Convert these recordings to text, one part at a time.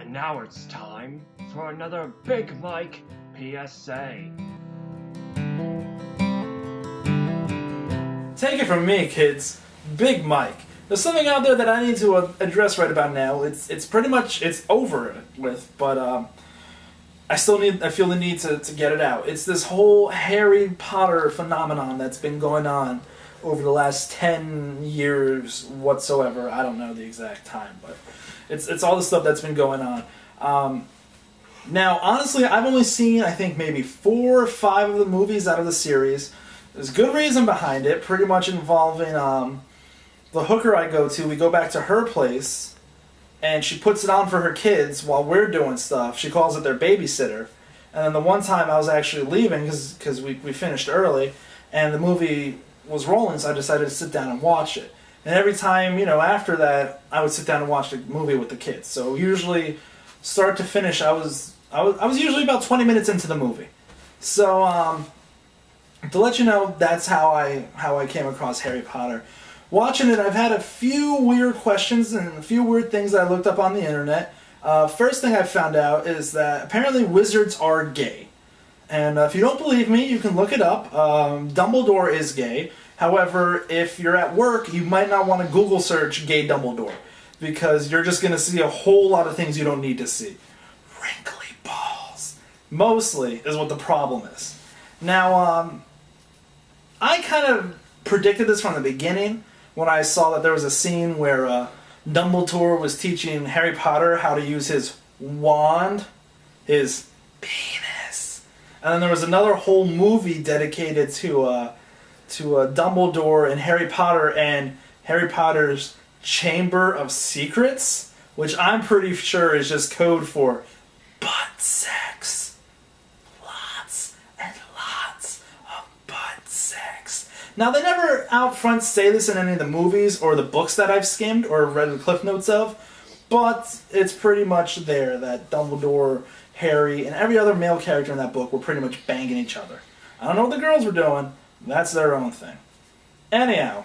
And now it's time for another Big Mike PSA. Take it from me, kids. Big Mike. There's something out there that I need to address right about now. It's pretty much over with, but I feel the need to get it out. It's this whole Harry Potter phenomenon that's been going on over the last 10 years whatsoever. I don't know the exact time, but it's all the stuff that's been going on. Now, honestly, I've only seen, I think, maybe 4 or 5 of the movies out of the series. There's good reason behind it, pretty much involving the hooker I go to. We go back to her place, and she puts it on for her kids while we're doing stuff. She calls it their babysitter. And then the one time I was actually leaving, because we finished early, and the movie was rolling, so I decided to sit down and watch it. And every time, after that, I would sit down and watch the movie with the kids. So usually, start to finish, I was usually about 20 minutes into the movie. So, to let you know, that's how I came across Harry Potter. Watching it, I've had a few weird questions and a few weird things that I looked up on the internet. First thing I found out is that apparently wizards are gay. And if you don't believe me, you can look it up. Dumbledore is gay. However, if you're at work, you might not want to Google search gay Dumbledore, because you're just going to see a whole lot of things you don't need to see. Wrinkly balls. Mostly is what the problem is. Now, I kind of predicted this from the beginning when I saw that there was a scene where Dumbledore was teaching Harry Potter how to use his wand, his penis. And then there was another whole movie dedicated to Dumbledore and Harry Potter's Chamber of Secrets, which I'm pretty sure is just code for butt sex. Lots and lots of butt sex. Now, they never out front say this in any of the movies or the books that I've skimmed or read the cliff notes of, but it's pretty much there that Dumbledore, Harry, and every other male character in that book were pretty much banging each other. I don't know what the girls were doing. That's their own thing. Anyhow,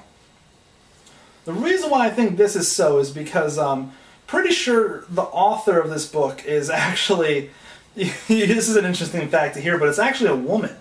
the reason why I think this is so is because I'm pretty sure the author of this book is actually, this is an interesting fact to hear, but it's actually a woman.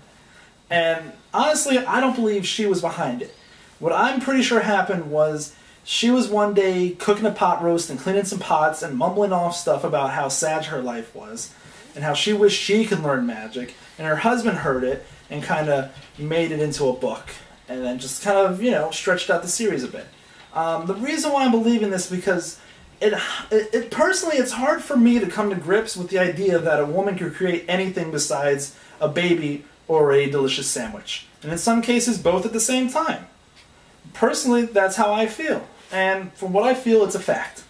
And honestly, I don't believe she was behind it. What I'm pretty sure happened was she was one day cooking a pot roast and cleaning some pots and mumbling off stuff about how sad her life was and how she wished she could learn magic, and her husband heard it and kind of made it into a book, and then just kind of, stretched out the series a bit. The reason why I'm believing this is because it personally, it's hard for me to come to grips with the idea that a woman could create anything besides a baby or a delicious sandwich. And in some cases, both at the same time. Personally, that's how I feel. And from what I feel, it's a fact.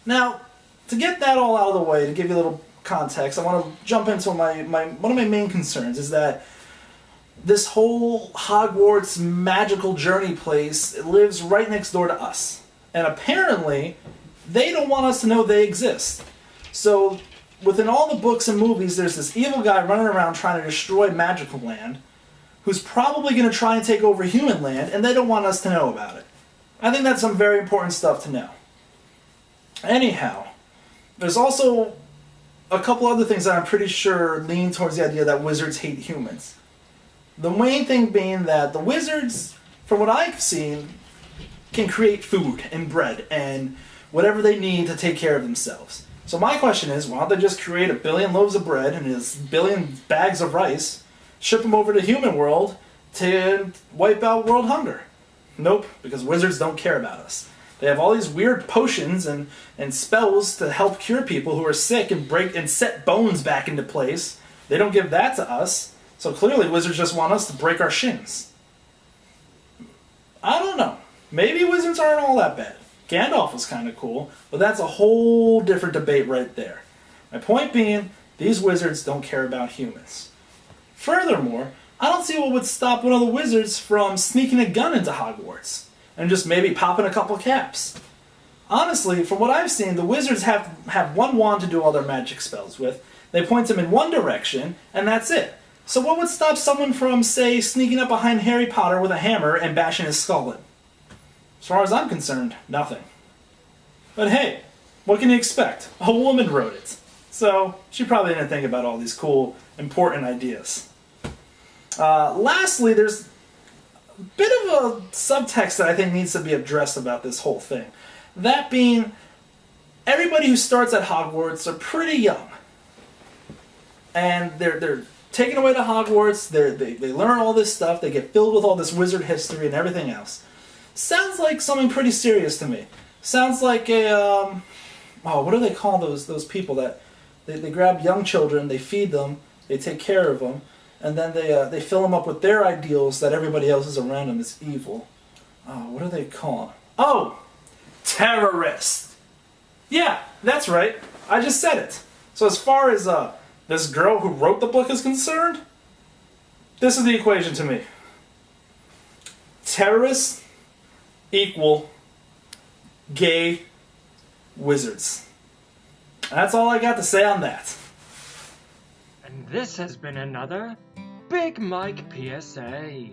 Now, to get that all out of the way, to give you a little context, I want to jump into one of my main concerns is that this whole Hogwarts magical journey place, it lives right next door to us. And apparently, they don't want us to know they exist. So, within all the books and movies, there's this evil guy running around trying to destroy magical land, who's probably going to try and take over human land, and they don't want us to know about it. I think that's some very important stuff to know. Anyhow, there's also a couple other things that I'm pretty sure lean towards the idea that wizards hate humans. The main thing being that the wizards, from what I've seen, can create food and bread and whatever they need to take care of themselves. So my question is, why don't they just create 1 billion loaves of bread and 1 billion bags of rice, ship them over to human world to wipe out world hunger? Nope, because wizards don't care about us. They have all these weird potions and spells to help cure people who are sick and break and set bones back into place. They don't give that to us. So clearly wizards just want us to break our shins. I don't know. Maybe wizards aren't all that bad. Gandalf was kind of cool, but that's a whole different debate right there. My point being, these wizards don't care about humans. Furthermore, I don't see what would stop one of the wizards from sneaking a gun into Hogwarts and just maybe popping a couple caps. Honestly, from what I've seen, the wizards have one wand to do all their magic spells with. They point them in one direction, and that's it. So what would stop someone from, say, sneaking up behind Harry Potter with a hammer and bashing his skull in? As far as I'm concerned, nothing. But hey, What can you expect? A woman wrote it. So she probably didn't think about all these cool, important ideas. Lastly, there's a bit of a subtext that I think needs to be addressed about this whole thing. That being, everybody who starts at Hogwarts are pretty young. And they're taken away to Hogwarts, they learn all this stuff, they get filled with all this wizard history and everything else. Sounds like something pretty serious to me. Sounds like a, what do they call those people that, they grab young children, they feed them, they take care of them, and then they fill them up with their ideals that everybody else is around them is evil. What do they call them? Oh! Terrorist! Yeah, that's right. I just said it. So as far as this girl who wrote the book is concerned, this is the equation to me. Terrorists equal gay wizards. That's all I got to say on that. And this has been another Big Mike PSA.